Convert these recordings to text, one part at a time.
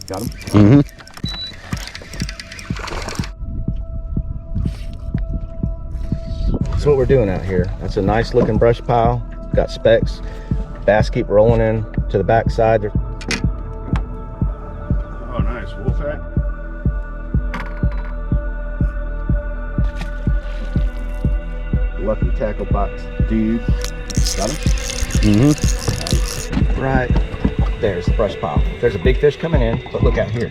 Got him? Mm-hmm. That's what we're doing out here. That's a nice looking brush pile. Got specks. Bass keep rolling in to the back side. Oh, nice. Wolf hat. Lucky tackle box dude. Got him? Mm-hmm. Right there's the brush pile. There's a big fish coming in, but look out here.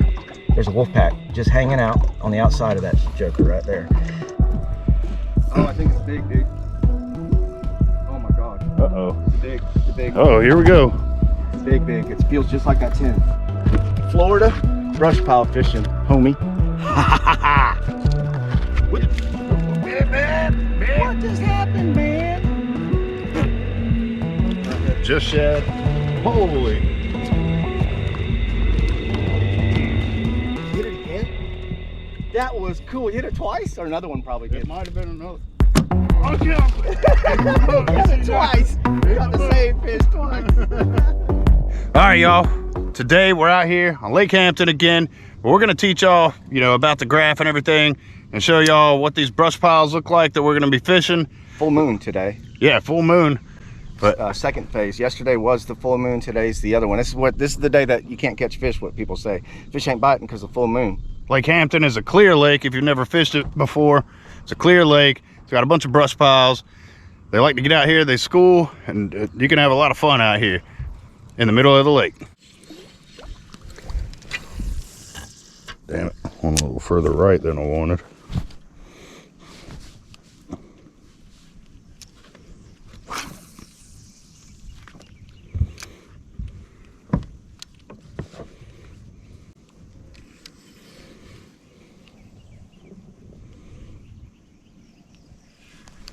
There's a wolf pack just hanging out on the outside of that joker right there. Oh, I think it's big, dude. Oh my god. Uh-oh. It's big. It's big. Oh, here we go. It's big, big. It feels just like that tin. Florida brush pile fishing, homie. What just happened, man? Just shed. Holy. Hit it again? That was cool. Hit it twice, or another one probably did. It might have been another. Got it twice. Got the same fish twice. All right, y'all. Today we're out here on Lake Hampton again. But we're gonna teach y'all, about the graph and everything, and show y'all what these brush piles look like that we're gonna be fishing. Full moon today. Yeah, full moon. But second phase. Yesterday was the full moon. Today's the other one. This is the day that you can't catch fish. What people say, fish ain't biting because of full moon. Lake Hampton is a clear lake. If you've never fished it before, it's a clear lake. It's got a bunch of brush piles. They like to get out here. They school, and you can have a lot of fun out here in the middle of the lake. Damn it, one a little further right than I wanted.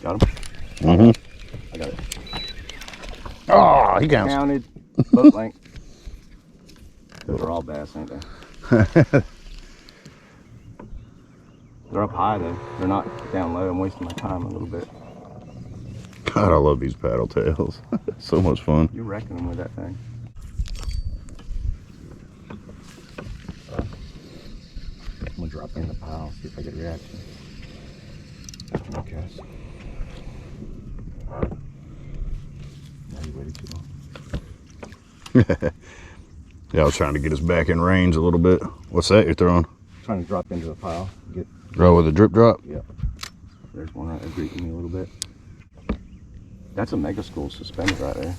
Got him? Mm-hmm. I got it. Oh, he counts. Counted. Boat length. Those are all bass, ain't they? They're up high though. They're not down low. I'm wasting my time a little bit. God, I love these paddle tails. So much fun. You're wrecking them with that thing. I'm gonna drop in the pile, see if I get a reaction. After my cast. Now you waited too long. Yeah, I was trying to get us back in range a little bit. What's that you're throwing? Trying to drop into the pile. Oh, with a drip drop? Yep. There's one right there greeting me a little bit. That's a mega school suspended right there.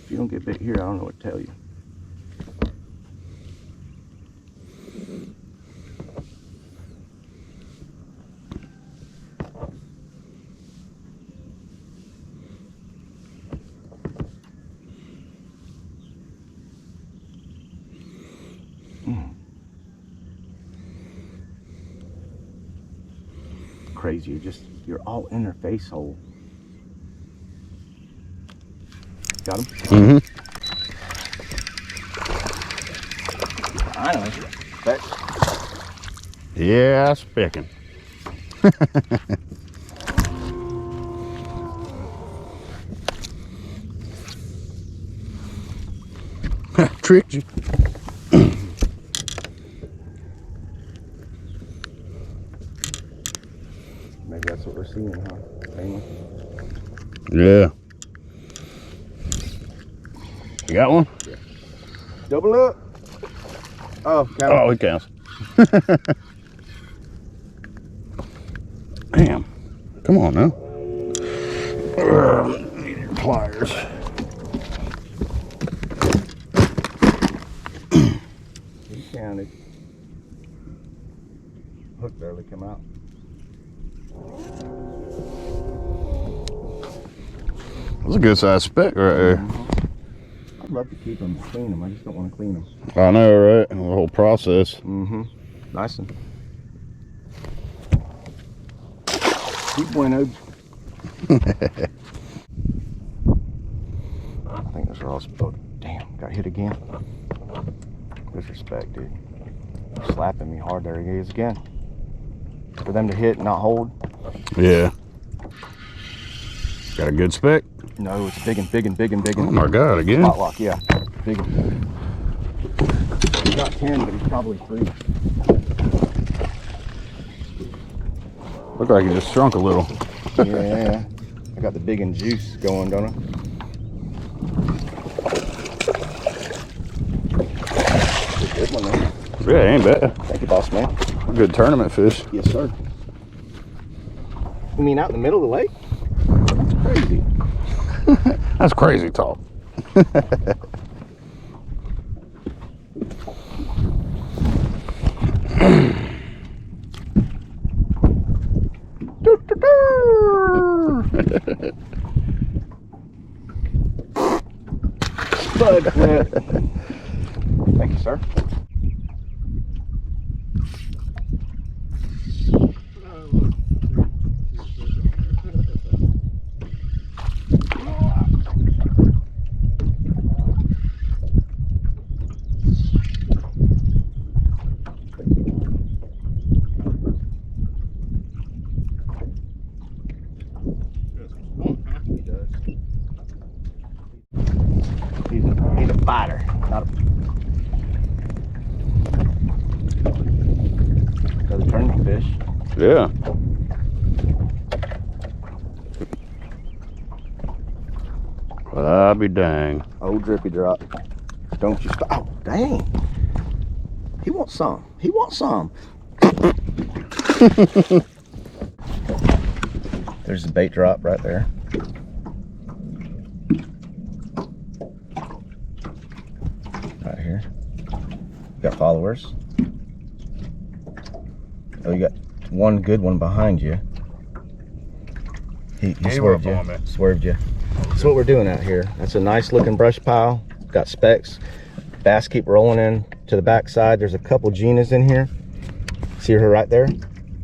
If you don't get bit here, I don't know what to tell you. Crazy, you're all in their face hole. Got him? Mm-hmm. Finally. But Yeah, specking. Tricked you. maybe that's what we're seeing, huh? Mainly. Yeah. You got one? Yeah. Double up. Oh, count. Oh, it counts. Damn. Come on now. Need your pliers. He counted. Hook barely come out. That's a good size speck right there. I'd love to keep them, clean them. I just don't want to clean them. I know, right? The whole process. Mm-hmm. Nice one. Keep bueno. I think those are all. Oh, damn! Got hit again. Disrespect, dude. Slapping me hard. There he is again. For them to hit and not hold. Yeah. Got a good spec? No, it's big and big and big and big. Oh my God, again? Spot lock, yeah. Big. He's not 10, but he's probably 3. Look like he just shrunk a little. Yeah. I got the big and juice going, don't I? Good one, man. Yeah, ain't bad. Thank you, boss man. A good tournament fish. Yes, sir. You mean out in the middle of the lake? That's crazy. That's crazy talk. Bud flip. Thank you, sir. He's a fighter, not a... Another tournament fish. Yeah. Well, I'll be dang. Old drippy drop. Don't you stop. Oh, dang. He wants some. He wants some. There's the bait drop right there. Right here. Got followers. Oh, you got one good one behind you. He swerved you. Swerved you. That's what we're doing out here. That's a nice looking brush pile. Got specks. Bass keep rolling in to the back side. There's a couple Ginas in here. See her right there?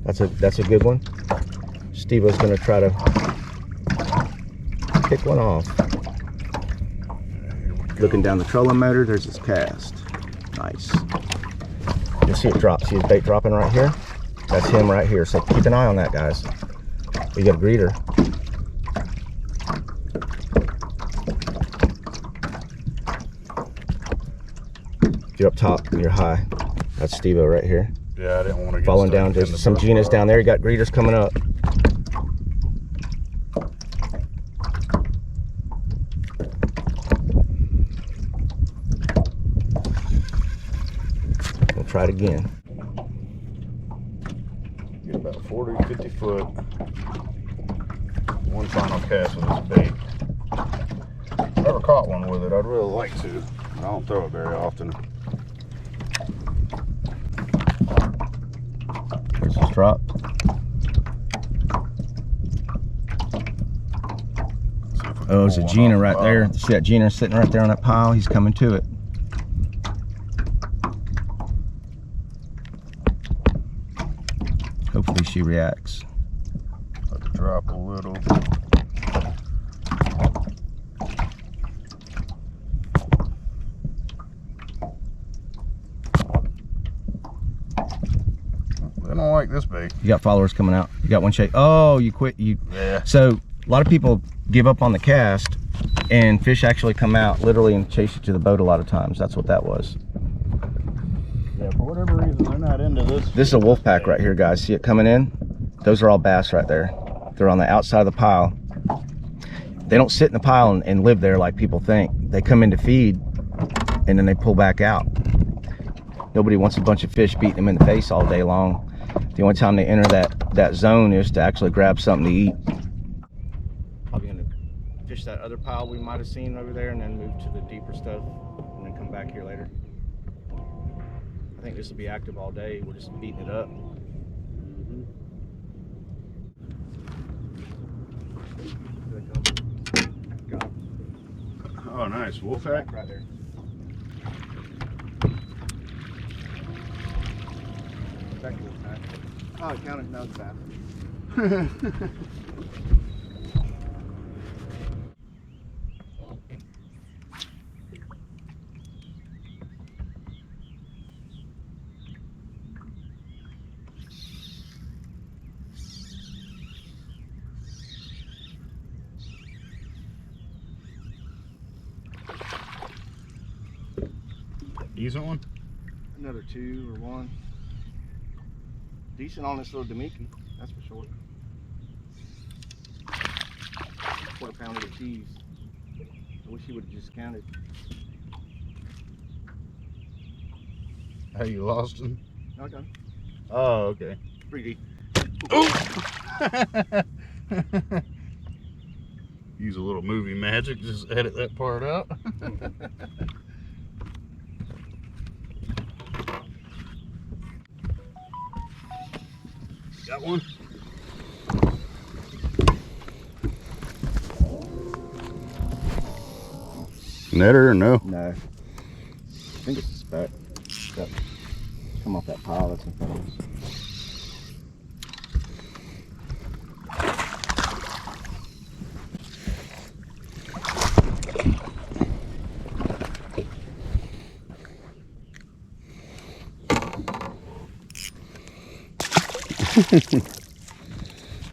That's a good one. Steve-O's gonna try to pick one off. Looking down the trolling motor, there's his cast. Nice. You'll see it drop. See his bait dropping right here? That's him right here. So keep an eye on that, guys. We got a greeter. If you're up top, you're high. That's Steve-O right here. Yeah, I didn't want to get falling down. There's some Ginas down there. You got greeters coming up. We'll try it again. Get about 40, 50 foot. One final cast with this bait. Never caught one with it. I'd really like to. I don't throw it very often. There's his drop. Oh, there's a Gina right there. See that Gina sitting right there on that pile? He's coming to it. Hopefully she reacts. Let it drop a little. They don't like this bait. You got followers coming out. You got one shake. Oh, you quit. Yeah. So a lot of people give up on the cast, and fish actually come out literally and chase you to the boat a lot of times. That's what that was. Yeah, for whatever reason, they're not into this. This is a wolf pack right here, guys. See it coming in? Those are all bass right there. They're on the outside of the pile. They don't sit in the pile and live there like people think. They come in to feed, and then they pull back out. Nobody wants a bunch of fish beating them in the face all day long. The only time they enter that zone is to actually grab something to eat. Probably gonna fish that other pile we might have seen over there and then move to the deeper stuff and then come back here later. I think this will be active all day. We're just beating it up. Oh, nice. Wolf pack? Right there. Oh, it counted. No, it's bad. Decent one? Another 2 or 1. Decent on this little Demiki, that's for sure. Quarter pounder of cheese. I wish he would have just counted. Oh, you lost him? Okay. Oh, okay. 3D. Oh! Use a little movie magic, just edit that part out. Got one? Netter or no? No. I think it's a speck. That come off that pile that's in front of us.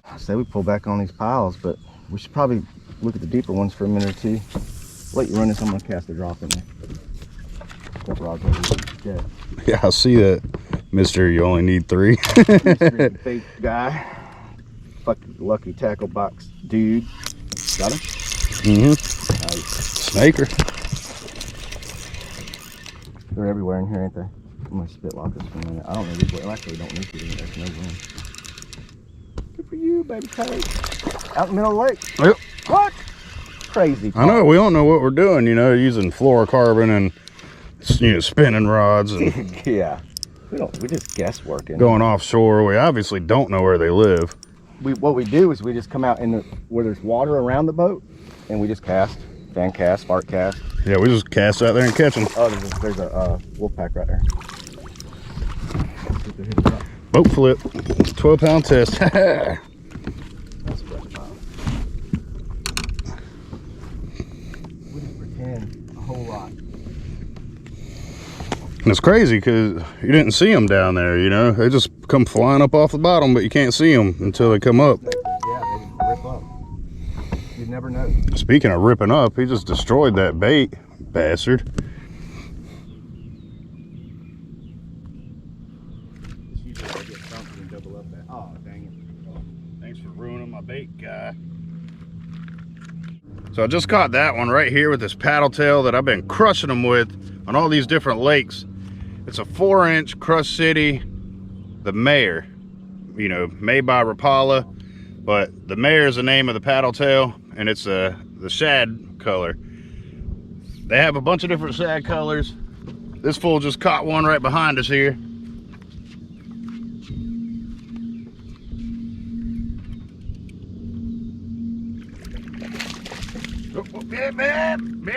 I say we pull back on these piles, but we should probably look at the deeper ones for a minute or 2. Let you run this. I'm gonna cast a drop in there. That rod's already dead. Yeah, I see that, mister. You only need 3. Mystery bait guy. Fucking lucky tackle box dude. Got him? Mm-hmm. Nice. Snaker. They're everywhere in here, ain't they? I'm gonna spit lock this for a minute. I don't know these. Well, actually, don't need to. There's no room. Good for you, baby Kate. Out in the middle of the lake. Yep. What? Crazy. I know, we don't know what we're doing, you know, using fluorocarbon and, you know, spinning rods and Yeah. We just guess working. going offshore. We obviously don't know where they live. What we do is we just come out in where there's water around the boat, and we just cast, fan cast, spark cast. Yeah, we just cast out there and catch them. Oh, there's a wolf pack right there. Boat flip, 12-pound test. That's what we just pretend a whole lot. And it's crazy because you didn't see them down there, you know. They just come flying up off the bottom, but you can't see them until they come up. Yeah, they rip up. You never know. Speaking of ripping up, he just destroyed that bait, bastard. Oh, dang it. Thanks for ruining my bait, guy. So I just caught that one right here with this paddle tail that I've been crushing them with on all these different lakes. It's a 4-inch Crush City, the Mayor, you know, made by Rapala, but the Mayor is the name of the paddle tail, and it's the shad color. They have a bunch of different shad colors. This fool just caught one right behind us here.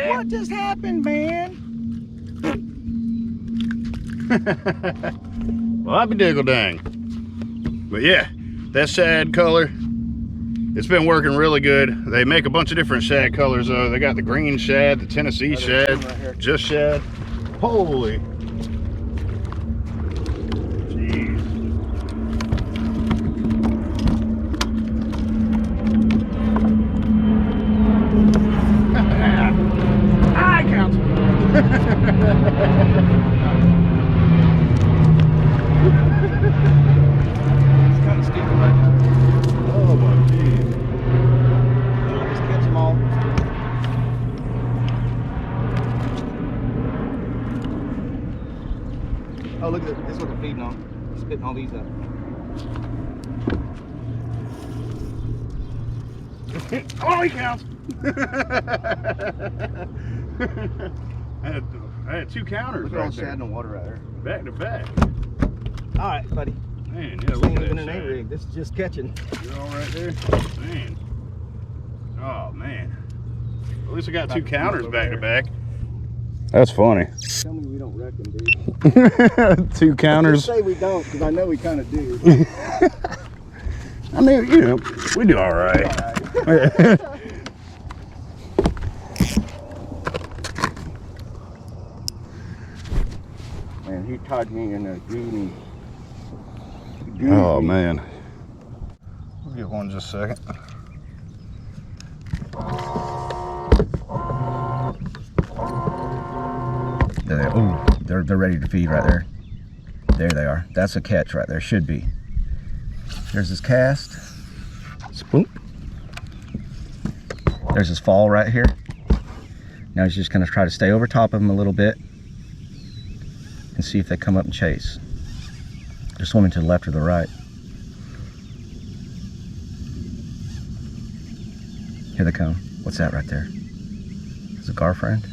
What just happened, man? Well, I'll be diggle dang. But yeah, that shad color, it's been working really good. They make a bunch of different shad colors though. They got the green shad, the Tennessee shad, right just shad. Holy. Jeez. I count. It's kind of steep right now. Oh my geez. I'll just catch them all. Oh, look at this. This is what they're feeding on. He's spitting all these up. Oh, he counts. I had 2 counters Look at all right the shad there, in the water right there. back to back. All right, buddy. Man, yeah, This look ain't at even that an shad. A-rig. This is just catching. You're all right there? Man. Oh, man. At least I got 2 counters back to back. That's funny. Tell me we don't wreck them, dude. 2 counters. Just say we don't, because I know we kind of do. I mean, you know, we do all right. Man, he tied me in a goonie. Oh, man. We'll get one just a second. Yeah, ooh, They're ready to feed right there. There they are. That's a catch right there. Should be. There's his cast. Spoop. There's his fall right here. Now he's just going to try to stay over top of him a little bit and see if they come up and chase. They're swimming to the left or the right. Here they come. What's that right there? Is it a gar friend?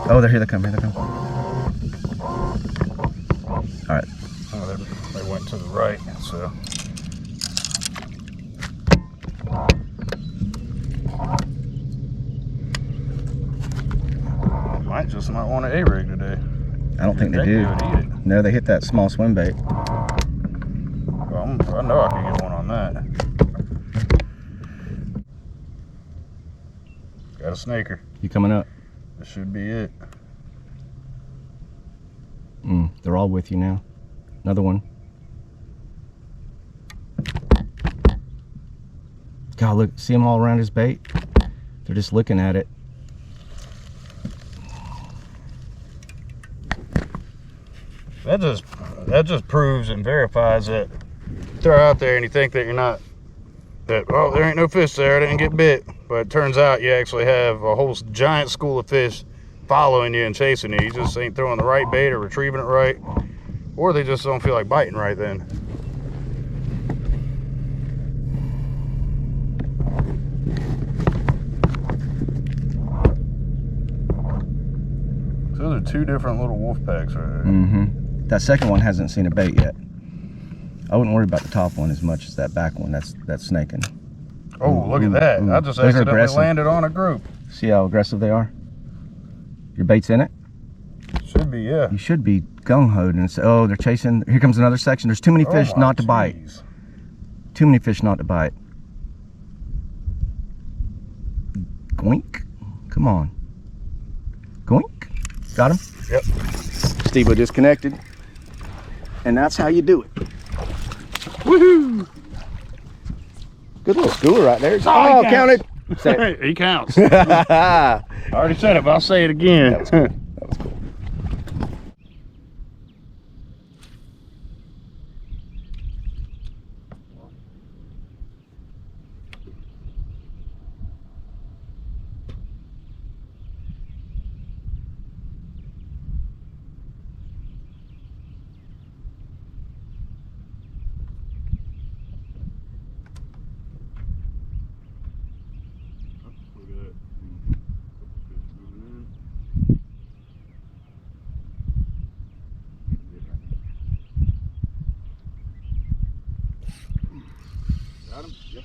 Oh, here they come. Here they come. All right. Oh, they went to the right, so. Might want an A-rig today. I don't think they do. They would eat it. No, they hit that small swim bait. Well, I know I can get one on that. Got a snaker. You coming up? This should be it. They're all with you now. Another one. God, look, see them all around his bait? They're just looking at it. That just proves and verifies that they're out there and you think that you're not, that, oh, there ain't no fish there, I didn't get bit. But it turns out you actually have a whole giant school of fish following you and chasing you. You just ain't throwing the right bait or retrieving it right, or they just don't feel like biting right then. So those are two different little wolf packs right there. That second one hasn't seen a bait yet. I wouldn't worry about the top one as much as that back one. That's snaking. Oh, look at that. I just accidentally landed on a group. See how aggressive they are? Your bait's in it? Should be, yeah. You should be gung-hoed and say, oh, they're chasing. Here comes another section. There's too many fish not to bite. Too many fish not to bite. Goink. Come on. Goink. Got him? Yep. Steve-O disconnected. And that's how you do it. Woohoo! Good little schooler right there. Oh, counted. He counts. I already said it, but I'll say it again. That was cool. That was cool. Got him? Yep.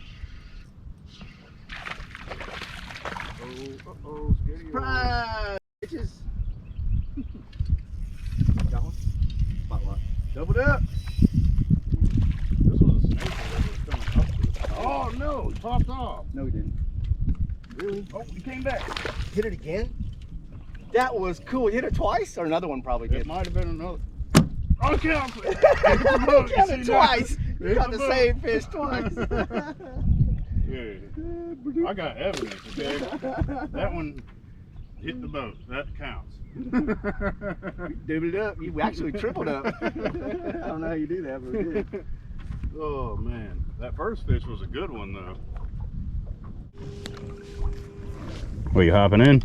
Uh-oh, scared of you. Surprise! Bitches. Got one? Spotlight. Doubled up. This was a snake that was coming up to us. Oh no, he popped off. No, he didn't. Really? Oh, he came back. Hit it again? That was cool. You hit it twice? Or another one probably did. It might have been another. Oh, count it. Count it twice. You got the same fish twice. Yeah. I got evidence, okay? That one hit the boat. That counts. Doubled up. You actually tripled up. I don't know how you do that, but we did. Oh, man. That first fish was a good one, though. What, you hopping in?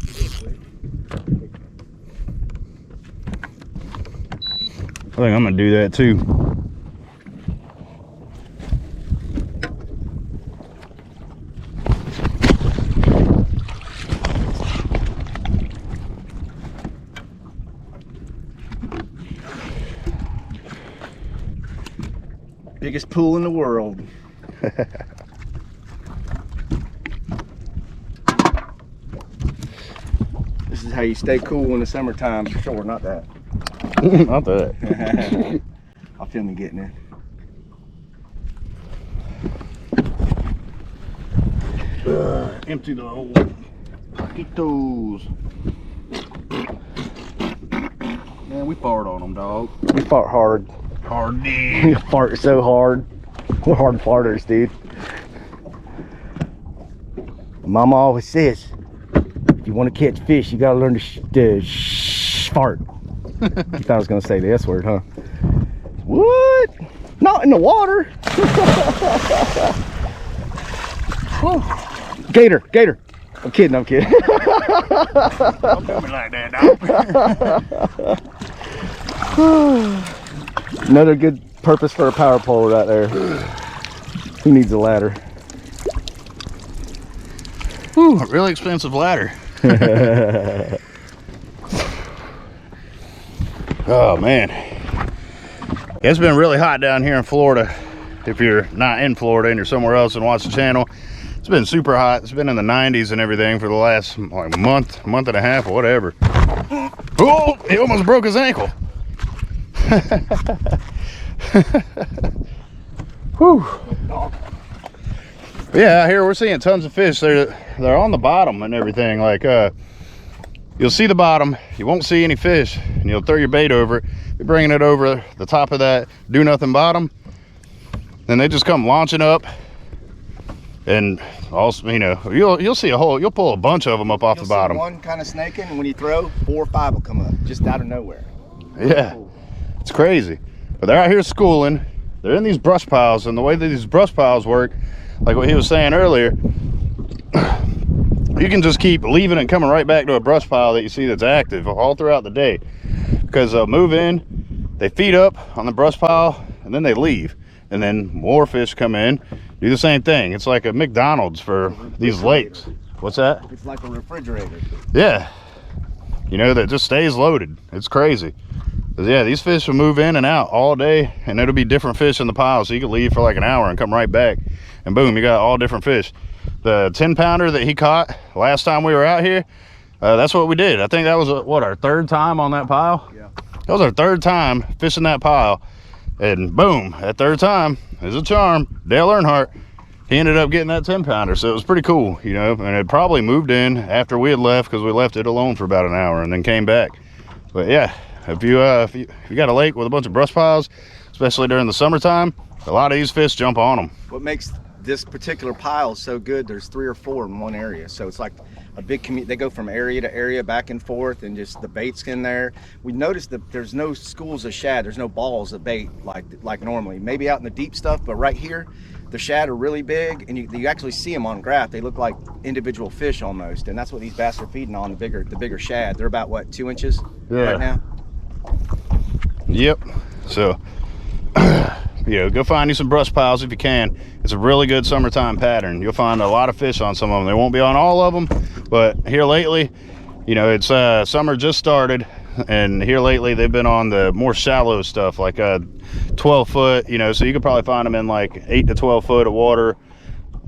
I think I'm gonna do that too. Biggest pool in the world. This is how you stay cool in the summertime, for sure. Not that. Not that. I'll film you getting in. Empty the hole. Get those. Man, we farted on them, dog. We fart hard. Hard We D. fart so hard. We're hard farters, dude. Mama always says, if you want to catch fish, you gotta learn to fart. You thought I was gonna say the S word, huh? What? Not in the water. Gator, gator. I'm kidding, I'm kidding. Don't do me like that, dog. Another good purpose for a power pole right there. Who needs a ladder? Whew, a really expensive ladder. Oh man, it's been really hot down here in Florida. If you're not in Florida and you're somewhere else and watch the channel, it's been super hot. It's been in the 90s and everything for the last like month and a half or whatever. Oh, he almost broke his ankle. Whew. Yeah, out here we're seeing tons of fish. They're on the bottom and everything. Like you'll see the bottom, you won't see any fish, and you'll throw your bait over it. You're bringing it over the top of that do nothing bottom, then they just come launching up, and also, you know, you'll see you'll pull a bunch of them up off the bottom. One kind of snaking, and when you throw, 4 or 5 will come up just out of nowhere. Yeah, it's crazy. But they're out here schooling. They're in these brush piles, and the way that these brush piles work, like what he was saying earlier, you can just keep leaving and coming right back to a brush pile that you see that's active all throughout the day, because they'll move in, they feed up on the brush pile, and then they leave, and then more fish come in, do the same thing. It's like a McDonald's for these lakes. What's that? It's like a refrigerator. Yeah, you know, that just stays loaded. It's crazy. But yeah, these fish will move in and out all day, and it'll be different fish in the pile, so you can leave for like an hour and come right back, and boom, you got all different fish. The 10-pounder that he caught last time we were out here, that's what we did. I think that was what, our 3rd time on that pile? Yeah. That was our 3rd time fishing that pile, and boom, that 3rd time is a charm. Dale Earnhardt, he ended up getting that 10-pounder, so it was pretty cool, you know. And it probably moved in after we had left, because we left it alone for about an hour and then came back. But yeah, if you got a lake with a bunch of brush piles, especially during the summertime, a lot of these fish jump on them. What makes this particular pile so good, there's 3 or 4 in one area, so it's like a big community. They go from area to area, back and forth, and just the bait's in there. We noticed that there's no schools of shad, there's no balls of bait like normally, maybe out in the deep stuff, but right here the shad are really big, and you actually see them on graph. They look like individual fish almost, and that's what these bass are feeding on, the bigger shad. They're about what, 2 inches right now? Yep. So you know, go find you some brush piles if you can. It's a really good summertime pattern. You'll find a lot of fish on some of them. They won't be on all of them, but here lately, you know, it's summer just started, and here lately they've been on the more shallow stuff, like 12 foot, you know, so you could probably find them in like 8 to 12 foot of water,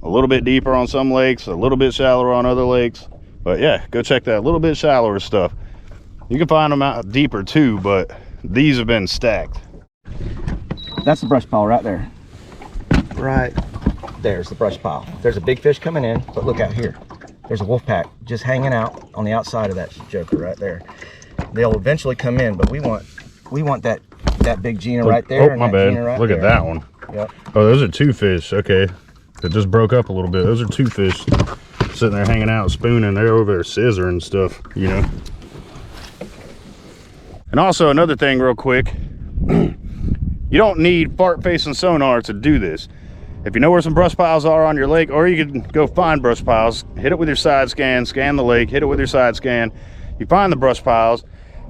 a little bit deeper on some lakes, a little bit shallower on other lakes. But yeah, go check that little bit shallower stuff. You can find them out deeper too, but these have been stacked. That's the brush pile right there. Right there's the brush pile. There's a big fish coming in, but look out here. There's a wolf pack just hanging out on the outside of that joker right there. They'll eventually come in, but we want that big Gina right there. Oh, my bad. Right look there. at that one. Yep. Oh, those are 2 fish. Okay, that just broke up a little bit. Those are 2 fish sitting there hanging out, spooning. They're over there scissoring stuff, you know. And also another thing real quick, you don't need fart facing sonar to do this. If you know where some brush piles are on your lake, or you can go find brush piles, hit it with your side scan the lake, hit it with your side scan, you find the brush piles,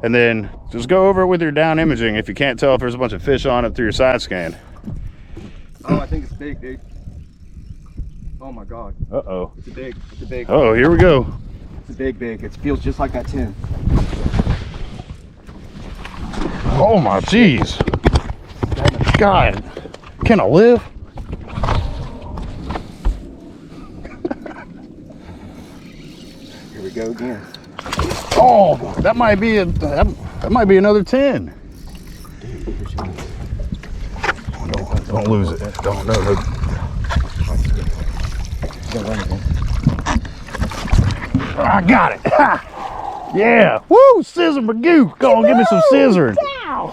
and then just go over it with your down imaging if you can't tell if there's a bunch of fish on it through your side scan. Oh, I think it's big, dude. Oh my God. Uh-oh. It's a big. Oh, here we go. It's a big. It feels just like that 10. Oh my jeez. God, can I live? Here we go again. Oh, that might be that might be another 10. Don't lose it. Don't. No. I got it. Yeah. Woo, scissor magoo. Go on, give me some scissoring.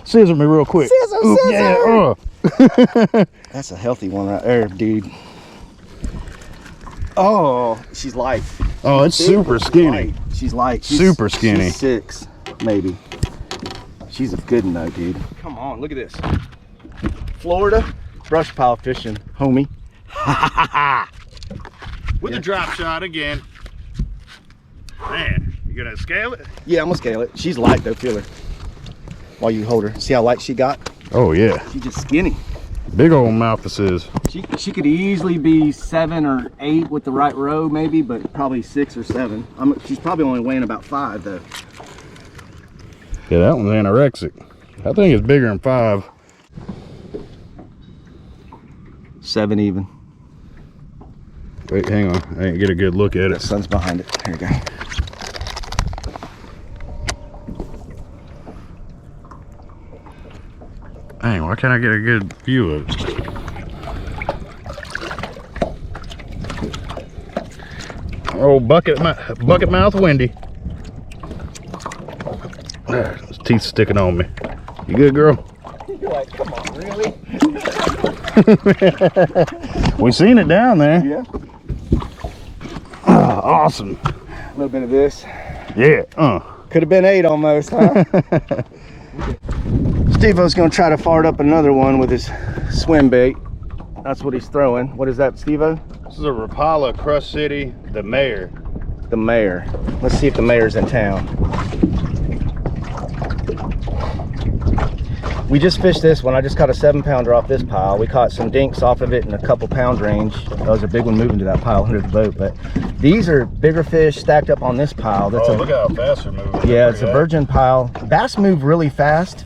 Scissor me real quick. Scissor. Yeah. That's a healthy one right there, dude. Oh, she's light. Oh, it's super skinny. She's light. Super skinny. She's 6, maybe. She's a good one though, dude. Come on, look at this. Florida brush pile fishing, homie. With a drop shot again. Man, you gonna scale it? Yeah, I'm gonna scale it. She's light though, feel her. While you hold her. See how light she got? Oh yeah. She's just skinny. Big old mouth this is. She could easily be 7 or 8 with the right row maybe, but probably 6 or 7. She's probably only weighing about 5 though. Yeah, that one's anorexic. I think it's bigger than 5. 7 even. Wait, hang on. I didn't get a good look at The it. sun's behind it. Here we go. Dang, why can't I get a good view of it? Oh, bucket mouth Wendy. His teeth sticking on me. You good, girl? You're like, come on, really? We seen it down there. Yeah. Ah, awesome. A little bit of this. Yeah. Could have been 8 almost, huh? Steve-O's gonna try to fart up another one with his swim bait. That's what he's throwing. What is that, Steve-O? This is a Rapala Crush City, the Mayor. The mayor. Let's see if the mayor's in town. We just fished this one. I just caught a 7-pounder off this pile. We caught some dinks off of it in a couple pound range. That was a big one moving to that pile under the boat. But these are bigger fish stacked up on this pile. That's look how fast they're moving. yeah, it's a virgin pile. Bass move really fast.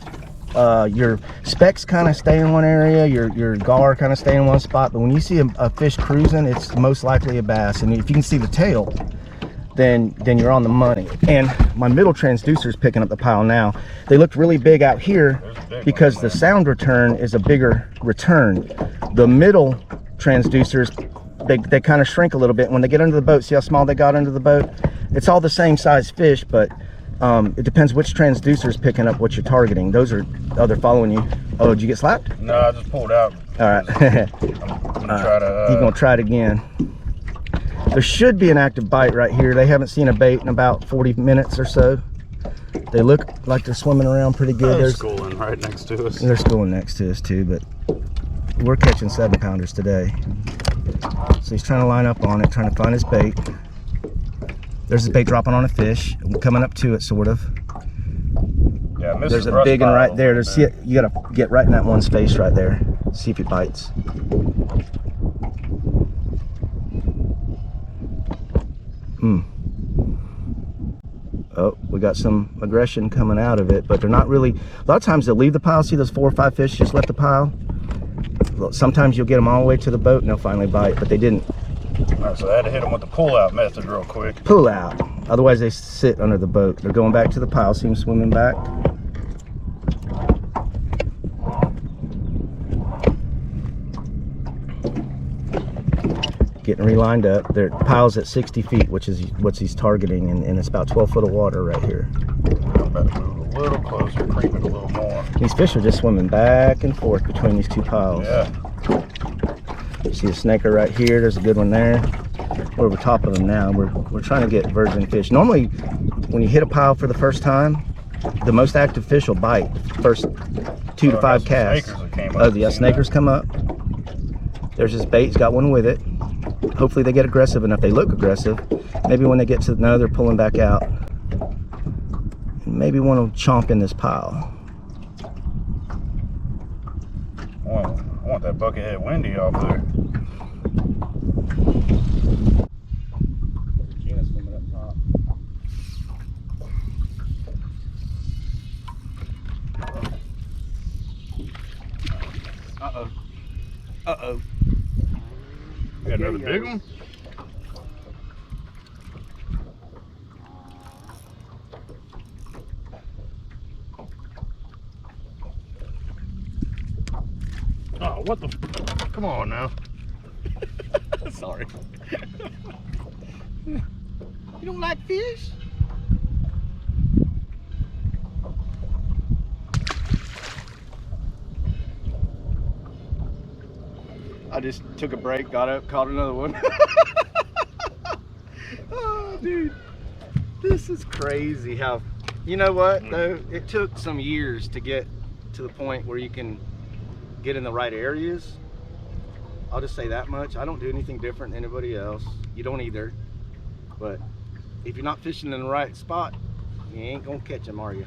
Your specks kind of stay in one area, your gar kind of stay in one spot, but when you see a fish cruising, it's most likely a bass. And if you can see the tail, then you're on the money. And my middle transducer is picking up the pile now. They looked really big out here because the sound return is a bigger return. The middle transducers, they kind of shrink a little bit when they get under the boat. See how small they got under the boat? It's all the same size fish, but it depends which transducer is picking up what you're targeting. Those are, oh, they're following you. Oh, did you get slapped? No, I just pulled out. All right. I'm gonna try to. He's gonna try it again. There should be an active bite right here. They haven't seen a bait in about 40 minutes or so. They look like they're swimming around pretty good. They're schooling right next to us. They're schooling next to us too, but we're catching 7-pounders today. So he's trying to line up on it, trying to find his bait. There's his bait dropping on a fish, coming up to it, sort of. Yeah, there's a big one right there. See it? You gotta get right in that one's face right there. See if he bites. Oh, we got some aggression coming out of it, but they're not really. A lot of times they'll leave the pile. See those 4 or 5 fish just left the pile? Sometimes you'll get them all the way to the boat and they'll finally bite, but they didn't. All right, so I had to hit them with the pull-out method real quick. Pull out. Otherwise they sit under the boat. They're going back to the pile. See them swimming back? Getting relined up. Their pile's at 60 feet, which is what he's targeting, and it's about 12 foot of water right here. I'm about to move a little closer, creep it a little more. These fish are just swimming back and forth between these 2 piles. Yeah. See a snaker right here. There's a good one there. We're over top of them now. We're trying to get virgin fish. Normally, when you hit a pile for the first time, the most active fish will bite the first 2 to 5 casts. Oh, yeah, snakers come up. There's his bait. He's got one with it. Hopefully they get aggressive enough. They look aggressive. Maybe when they get to, no, they're pulling back out. Maybe one will chomp in this pile. I want that buckethead Wendy off there. Gina's swimming up top. Uh-oh. Uh-oh. Got another big one? Oh, what the? Come on now. Sorry. You don't like fish? I just took a break, got up, caught another one. Oh, dude. This is crazy how You know what though? It took some years to get to the point where you can get in the right areas. I'll just say that much. I don't do anything different than anybody else. You don't either. But if you're not fishing in the right spot, you ain't gonna catch them, are you?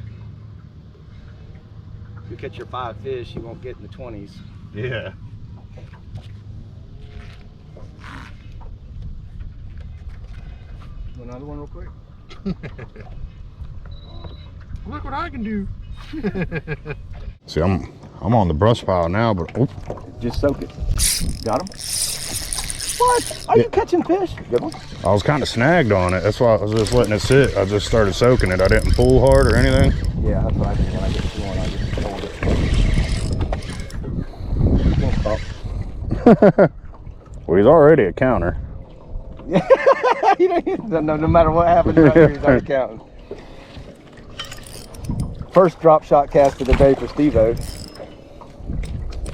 If you catch your 5 fish, you won't get in the 20s. Yeah. Another one real quick. Look what I can do. See, I'm on the brush pile now, but oh. Just soak it. Got him? What? Are you catching fish? Good one. I was kind of snagged on it. That's why I was just letting it sit. I just started soaking it. I didn't pull hard or anything. Yeah, that's what I do when I get going. I just hold it. Stop. Well, he's already a counter. No matter what happens right here, he's already counting. First drop shot cast of the day for Steve-O.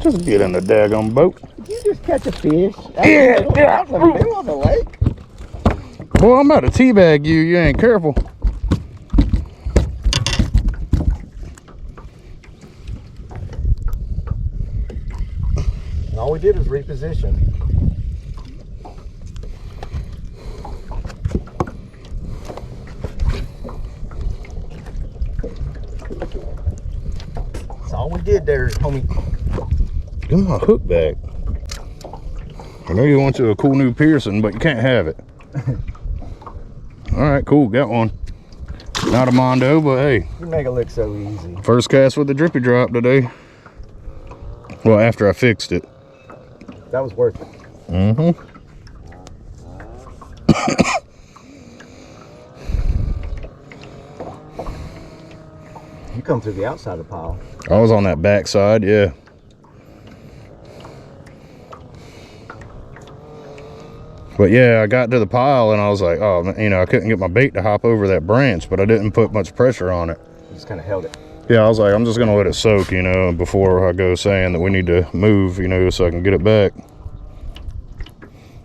Just get in the daggone boat. Did you just catch a fish? Yeah. Out in the middle of the lake? Boy, I'm about to teabag you. You ain't careful. And all we did was reposition. That's all we did there, homie. Give my hook back. I know you want you a cool new piercing, but you can't have it. All right, cool, got one. Not a Mondo, but hey. You make it look so easy. First cast with the drippy drop today. Well, after I fixed it. That was worth it. Mm-hmm. You come through the outside of the pile. I was on that back side, yeah. But yeah, I got to the pile and I was like, oh, you know, I couldn't get my bait to hop over that branch, but I didn't put much pressure on it. You just kind of held it. Yeah, I was like, I'm just gonna let it soak, you know, before I go saying that we need to move, you know, so I can get it back.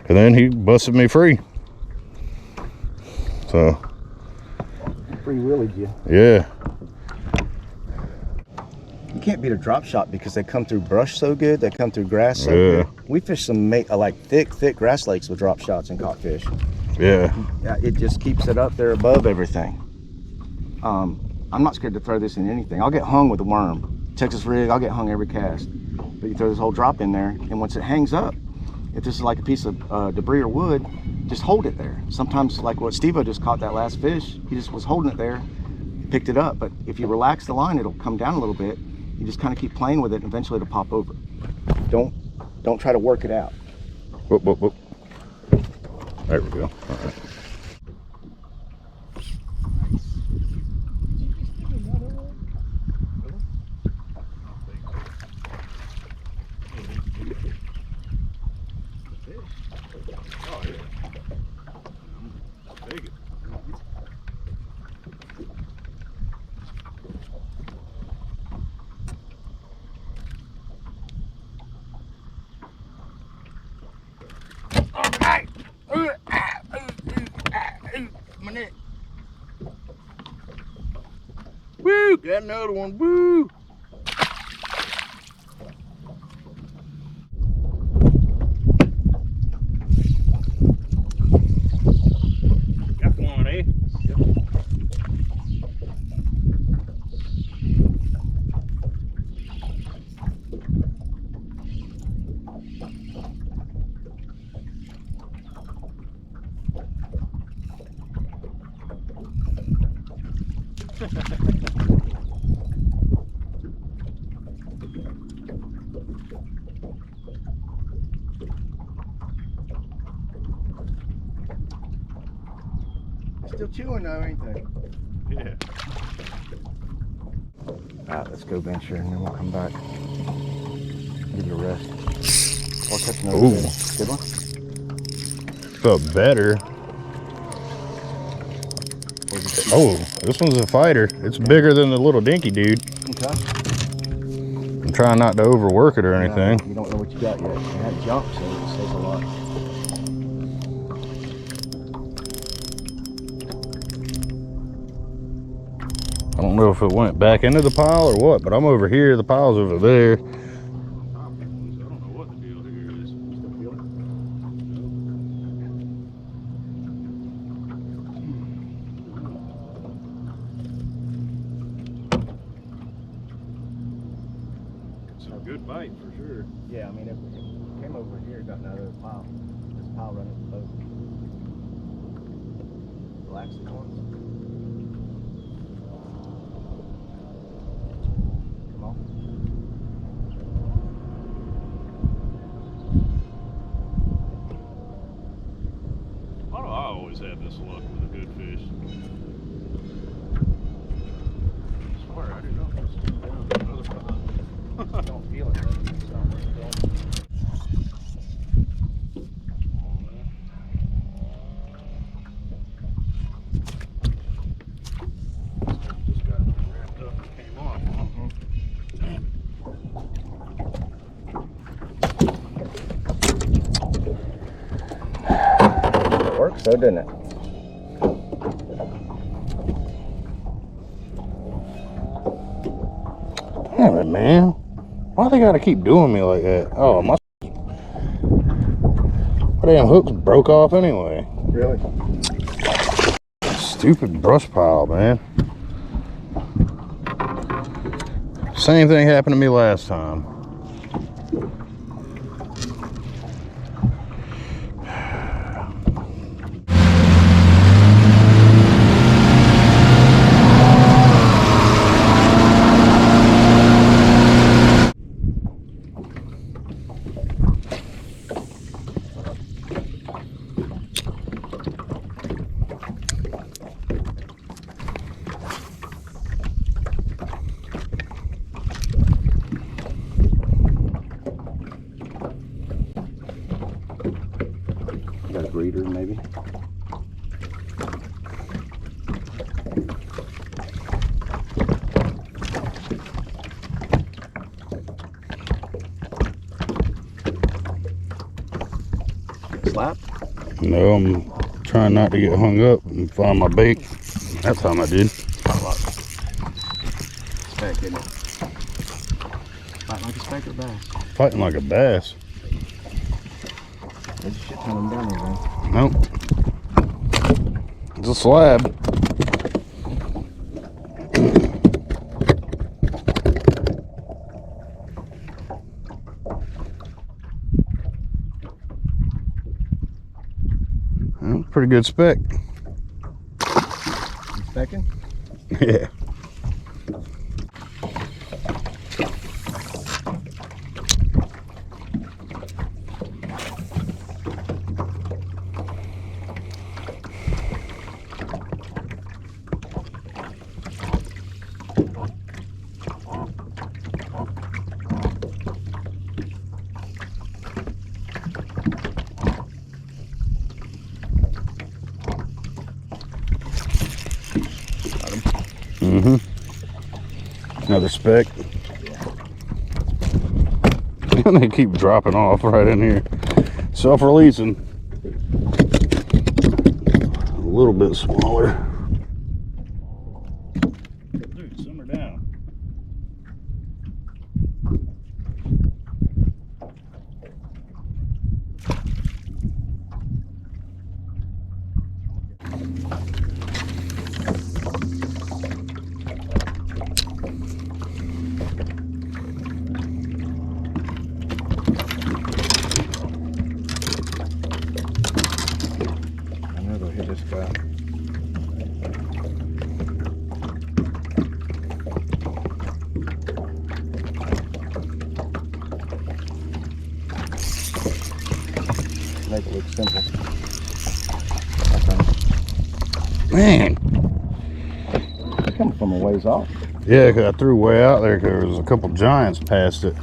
And then he busted me free. So. Free willied you. Yeah. You can't beat a drop shot because they come through brush so good, they come through grass so Yeah. good. We fished some like thick grass lakes with drop shots and caught fish. Yeah. Yeah, it just keeps it up there above everything. I'm not scared to throw this in anything. I'll get hung with a worm. Texas rig, I'll get hung every cast. But you throw this whole drop in there, and once it hangs up, if this is like a piece of debris or wood, just hold it there. Sometimes, like what Steve-O just caught that last fish, he just was holding it there, picked it up. But if you relax the line, it'll come down a little bit. You just kind of keep playing with it, and eventually it'll pop over. Don't try to work it out. Whoop, whoop, whoop. There we go. All right. My neck. Woo! Got another one. Woo! Got one, eh? Yep. Still chewing though, ain't they? Yeah. Alright, let's go bench here and then we'll come back. Give you a rest. I'll catch another Ooh. fish. Good one? Felt better. Oh, this one's a fighter. It's bigger than the little dinky dude. Okay. I'm trying not to overwork it or anything. You don't know what you got yet. It had jump, so it says a lot. don't know if it went back into the pile or what, but I'm over here. The pile's over there. Good bite for sure. Yeah, I mean, if it came over here, got another pile. This pile running the boat. Relax it once. Come on. Why do I always have this luck with a good fish? I swear, I didn't know if this was down to another pile. Don't feel it. It's not where it's going. Just got wrapped up and came off. It worked, so didn't it? Damn it, man. Why they gotta keep doing me like that? Oh, my damn hooks broke off anyway. Really? Stupid brush pile, man. Same thing happened to me last time. Got a breeder, maybe? Slap? No, I'm trying not to get hung up and find my bait. That time I did. Speck, isn't it? Fighting like a speck or bass? Fighting like a bass. There's a shit ton of them down here, man. Nope. It's a slab. Well, pretty good speck. You specking? Yeah. Mm-hmm. Another speck. And they keep dropping off right in here. Self-releasing. A little bit smaller. Dude, simmer down. I know they'll hit this guy. Make it look simple. Man. They're coming from a ways off. Yeah, because I threw way out there because there was a couple giants past it.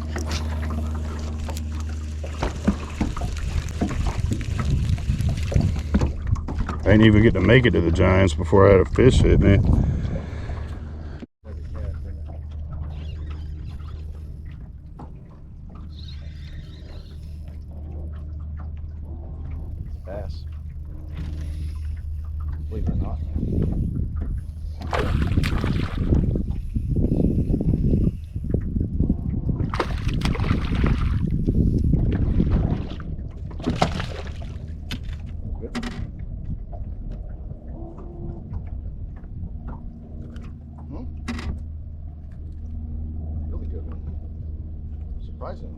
I didn't even get to make it to the giants before I had a fish hit me. Bass. Believe it or not. Really good one. Surprising.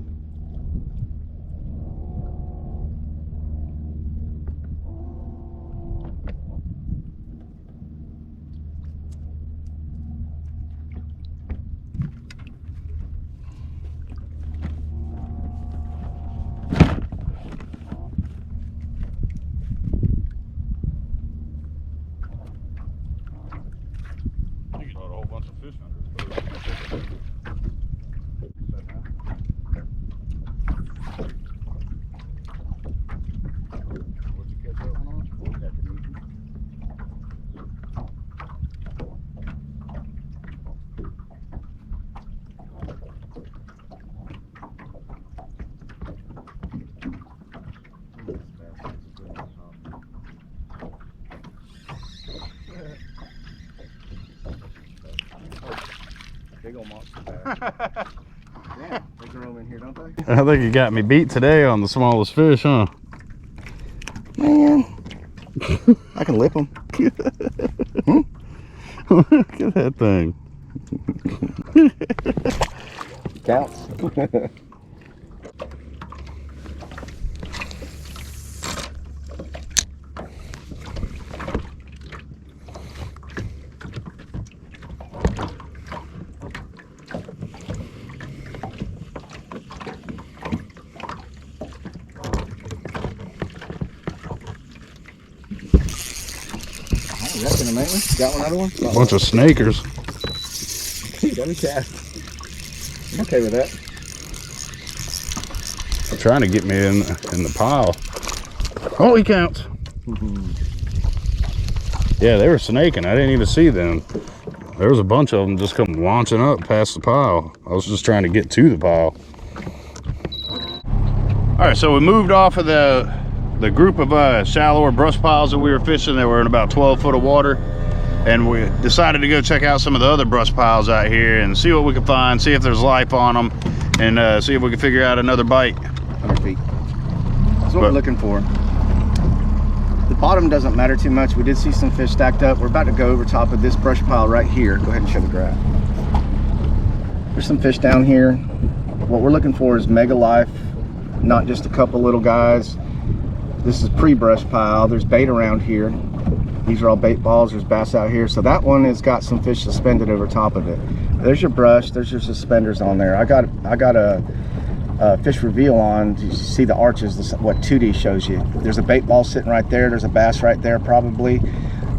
You got a whole bunch of fish under his boat. What'd you catch that one on? Big old monster bass. Damn, they grow them in here, don't they? I think you got me beat today on the smallest fish, huh? Man, I can lip them. Look at that thing. Counts. I reckon them, ain't we? Got one other one? A bunch of snakers. Let me cast. I'm okay with that. They're trying to get me in the pile. Oh, he counts. Yeah, they were snaking. I didn't even see them. There was a bunch of them just come launching up past the pile. I was just trying to get to the pile. All right, so we moved off of the group of shallower brush piles that we were fishing. They were in about 12 foot of water. And we decided to go check out some of the other brush piles out here and see what we could find, see if there's life on them, and see if we can figure out another bite. 100 feet. That's what we're looking for. The bottom doesn't matter too much. We did see some fish stacked up. We're about to go over top of this brush pile right here. Go ahead and show the graph. There's some fish down here. What we're looking for is mega life, not just a couple little guys. This is pre-brush pile. There's bait around here. These are all bait balls. There's bass out here. So that one has got some fish suspended over top of it. There's your brush. There's your suspenders on there. I got a fish reveal on. You see the arches, this, what 2D shows you. There's a bait ball sitting right there. There's a bass right there probably.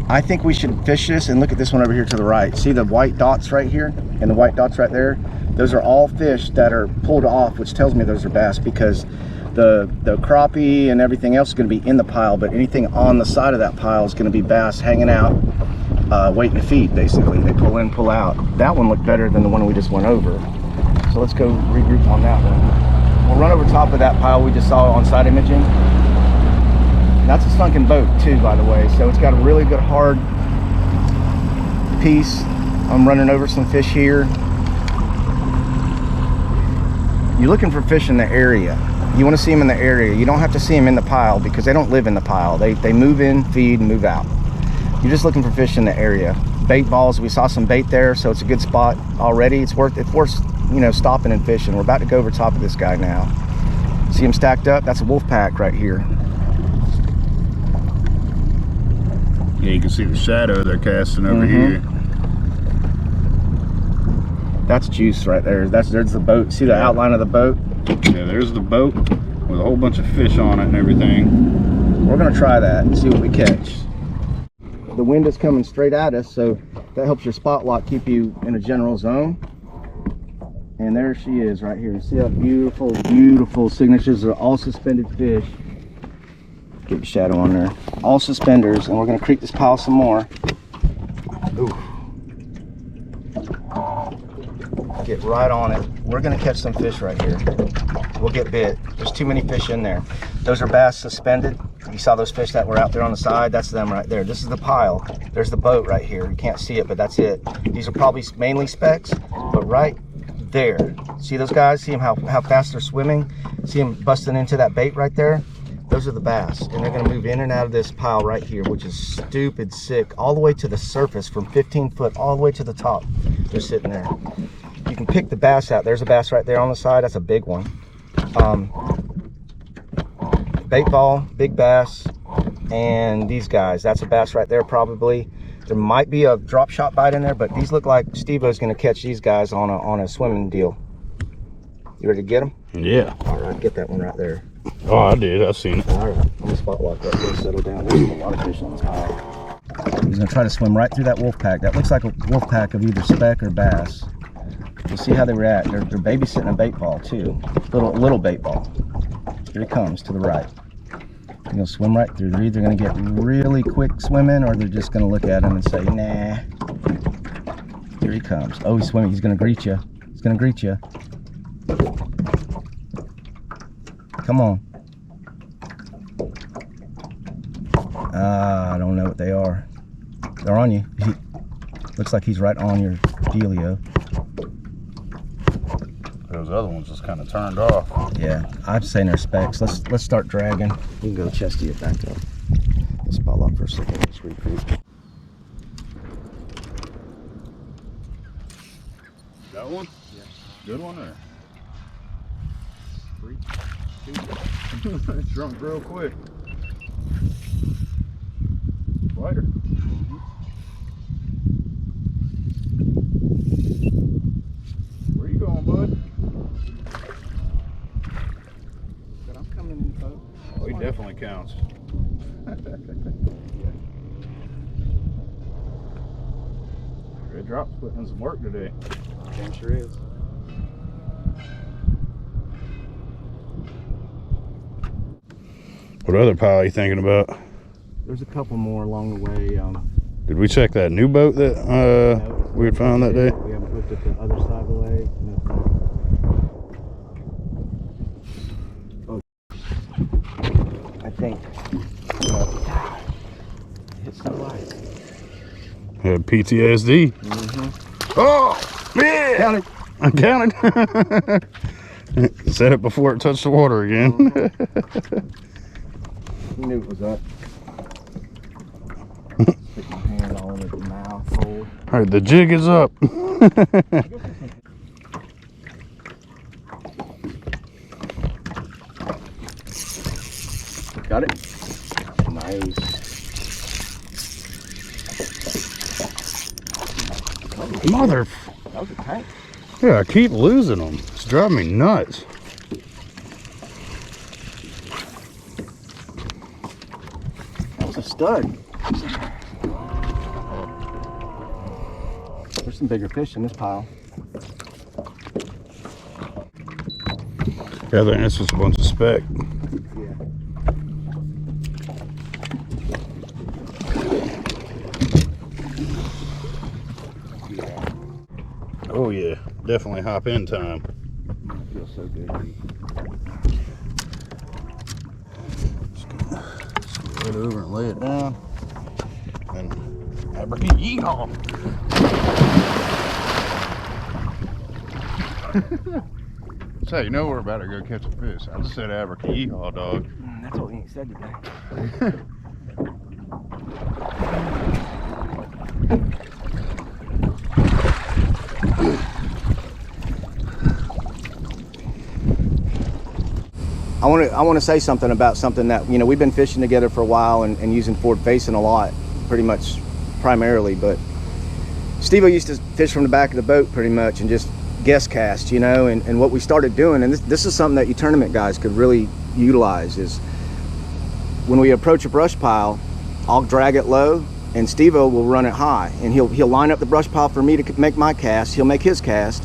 I think we should fish this, and look at this one over here to the right. See the white dots right here and the white dots right there? Those are all fish that are pulled off, which tells me those are bass, because the crappie and everything else is going to be in the pile, but anything on the side of that pile is going to be bass hanging out, waiting to feed. Basically, they pull in, pull out. That one looked better than the one we just went over, so let's go regroup on that one. We'll run over top of that pile we just saw on side imaging. That's a sunken boat too, by the way, so it's got a really good hard piece. I'm running over some fish here. You're looking for fish in the area. You want to see them in the area. You don't have to see them in the pile, because they don't live in the pile. They move in, feed, and move out. You're just looking for fish in the area. Bait balls, we saw some bait there, so it's a good spot already. It's worth you know, stopping and fishing. We're about to go over top of this guy now. See him stacked up? That's a wolf pack right here. Yeah, you can see the shadow they're casting over here. That's juice right there. There's the boat. See the outline of the boat? Yeah, there's the boat with a whole bunch of fish on it and everything. We're gonna try that and see what we catch. The wind is coming straight at us, so that helps your spot lock keep you in a general zone. And there she is right here. See how beautiful, beautiful signatures are all suspended fish. Get the shadow on there. All suspenders, and we're gonna creep this pile some more. Ooh. Get right on it. We're gonna catch some fish right here. We'll get bit. There's too many fish in there. Those are bass suspended. You saw those fish that were out there on the side? That's them right there. This is the pile. There's the boat right here. You can't see it, but that's it. These are probably mainly specks, but right there. See those guys? See them how fast they're swimming? See them busting into that bait right there? Those are the bass, and they're gonna move in and out of this pile right here, which is stupid sick, all the way to the surface from 15 foot all the way to the top. They're sitting there. You can pick the bass out. There's a bass right there on the side. That's a big one. Bait ball, big bass, and these guys. That's a bass right there probably. There might be a drop shot bite in there, but these look like Steve-O's gonna catch these guys on a swimming deal. You ready to get them? Yeah. All right, get that one right there. Oh, I did. I've seen it. All right, I'm gonna spot lock that. Let's settle down. There's a lot of fish on this pile. He's gonna try to swim right through that wolf pack. That looks like a wolf pack of either speck or bass. We'll see how they react. They're babysitting a bait ball too. Little bait ball. Here he comes to the right. He's gonna swim right through. They're either gonna get really quick swimming, or they're just gonna look at him and say, nah. Here he comes. Oh, he's swimming. He's gonna greet you. He's gonna greet you. Come on. I don't know what they are. They're on you. Looks like he's right on your dealio. Those other ones just kind of turned off. Yeah, I'm saying they're specks. Let's start dragging. You can go chesty it back up. Let's spot lock for a second. Let's recruit. That one? Yeah. Good one there. 3, 2. It's drunk real quick. Lighter. Where you going, bud? But I'm coming in, folks. Oh, he definitely counts. Red Drop's putting in some work today. Damn sure is. What other pile are you thinking about? There's a couple more along the way. Did we check that new boat that No, we had found that day? We haven't looked at the other side of the lake. Oh, I think it's the light. Had PTSD. Oh, man! Counted. I counted. Set it before it touched the water again. You knew it was up. Stick my hand all in his mouth hole. All right, the jig is up. Got it? Nice. Mother. That was a tank. Yeah, I keep losing them. It's driving me nuts. That was a stud. There's some bigger fish in this pile. Yeah, I think that's just a bunch of speck. Yeah. Oh yeah, definitely hop in time. It feels so good. Scoot it over and lay it down. And yeehaw. So you know we're about to go catch a fish. I just said yeehaw, dog. That's what we said today. I want to say something about something that, you know, we've been fishing together for a while and using forward facing a lot, pretty much primarily, but Steve-O used to fish from the back of the boat pretty much and just guest cast, you know, and what we started doing, and this is something that you tournament guys could really utilize, is when we approach a brush pile, I'll drag it low and Steve-O will run it high, and he'll line up the brush pile for me to make my cast. He'll make his cast,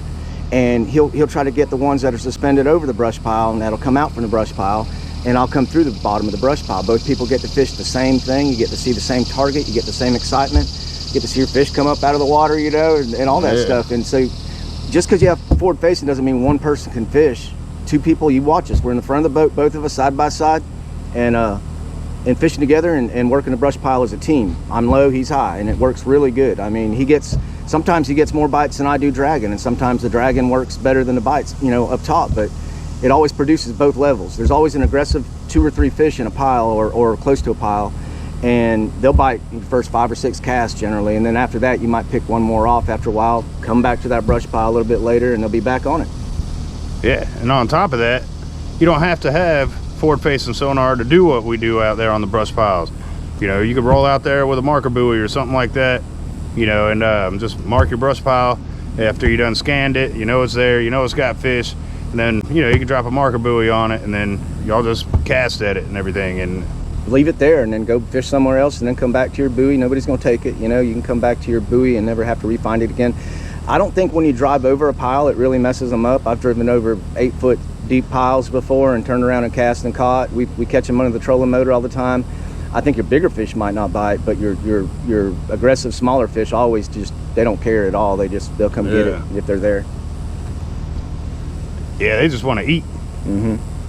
and he'll try to get the ones that are suspended over the brush pile, and that'll come out from the brush pile, and I'll come through the bottom of the brush pile. Both people get to fish the same thing. You get to see the same target. You get the same excitement. You get to see your fish come up out of the water, you know, and all that stuff. And so just because you have forward facing doesn't mean one person can fish. Two people, you watch us. We're in the front of the boat, both of us side by side, and and fishing together and working the brush pile as a team. I'm low, he's high, and it works really good. I mean, sometimes he gets more bites than I do dragging, and sometimes the dragging works better than the bites, you know, up top, but it always produces both levels. There's always an aggressive 2 or 3 fish in a pile or close to a pile, and they'll bite the first 5 or 6 casts generally, and then after that you might pick one more off after a while, come back to that brush pile a little bit later, and they'll be back on it. Yeah, and on top of that, you don't have to have forward-facing sonar to do what we do out there on the brush piles. You know, you could roll out there with a marker buoy or something like that, you know, and just mark your brush pile after you done scanned it. You know it's there, you know it's got fish, and then, you know, you can drop a marker buoy on it, and then y'all just cast at it and everything, and leave it there, and then go fish somewhere else, and then come back to your buoy. Nobody's going to take it. You know, you can come back to your buoy and never have to re-find it again. I don't think when you drive over a pile, it really messes them up. I've driven over 8-foot deep piles before and turned around and cast and caught. We catch them under the trolling motor all the time. I think your bigger fish might not bite, but your aggressive smaller fish always just, they don't care at all. They'll come get it if they're there. Yeah, they just want to eat.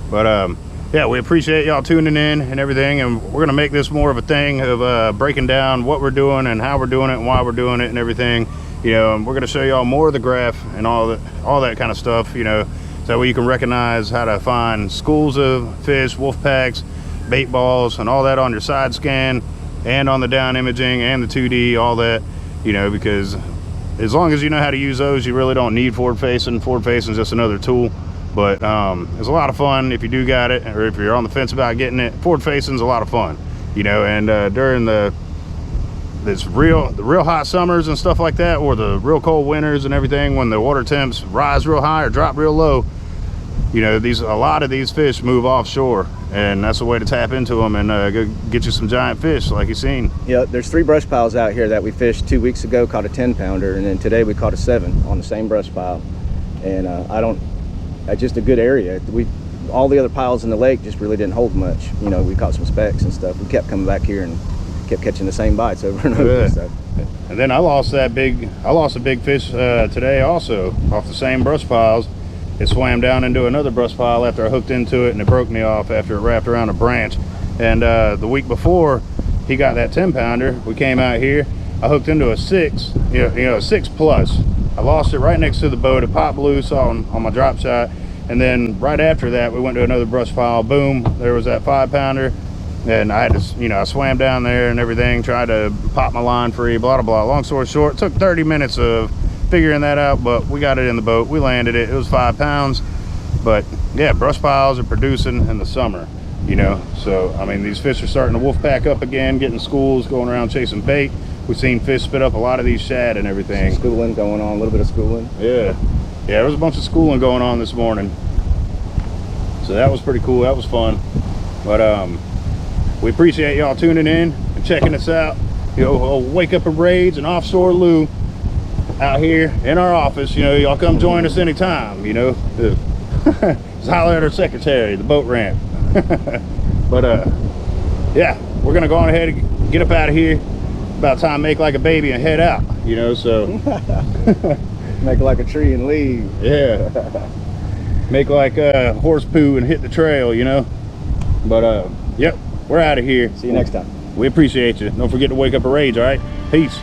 But yeah, we appreciate y'all tuning in and everything, and we're gonna make this more of a thing of breaking down what we're doing and how we're doing it and why we're doing it and everything. You know, and we're gonna show y'all more of the graph and all that kind of stuff, you know, so you can recognize how to find schools of fish, wolf packs, bait balls, and all that on your side scan and on the down imaging and the 2D, all that, you know, because as long as you know how to use those, you really don't need forward facing. Forward facing is just another tool. But it's a lot of fun if you do got it, or if you're on the fence about getting it. Forward facing is a lot of fun, you know. And during the real hot summers and stuff like that, or the real cold winters and everything, when the water temps rise real high or drop real low, you know, a lot of these fish move offshore, and that's a way to tap into them and go get you some giant fish like you've seen. Yeah, there's 3 brush piles out here that we fished 2 weeks ago, caught a 10-pounder, and then today we caught a 7 on the same brush pile. And just a good area. All the other piles in the lake just really didn't hold much. You know, we caught some specks and stuff. We kept coming back here and kept catching the same bites over and over. Yeah. So. And then I lost a big fish today also off the same brush piles. It swam down into another brush pile after I hooked into it, and it broke me off after it wrapped around a branch. And the week before he got that 10-pounder, we came out here, I hooked into a 6, you know, a 6+. I lost it right next to the boat. It popped loose on my drop shot, and then right after that we went to another brush pile. Boom, there was that 5-pounder, and I had to, you know, I swam down there and everything, tried to pop my line free, blah blah blah. Long story short, it took 30 minutes of figuring that out, but we got it in the boat. We landed it. It was 5 pounds. But yeah, brush piles are producing in the summer, you know. So I mean, these fish are starting to wolf pack up again, getting schools, going around chasing bait. We've seen fish spit up a lot of these shad and everything. Some schooling going on, a little bit of schooling. Yeah, there was a bunch of schooling going on this morning. So that was pretty cool. That was fun. But we appreciate y'all tuning in and checking us out. You know, Wake Up and Rage and Offshore Lou out here in our office. You know, y'all come join us anytime, you know. Just holler at our secretary, the boat ramp. But yeah, we're gonna go on ahead and get up out of here. About time to make like a baby and head out, you know. So make like a tree and leave. Yeah, make like a horse poo and hit the trail, you know. But yep, we're out of here. See you next time. We appreciate you. Don't forget to wake up a rage. All right, peace.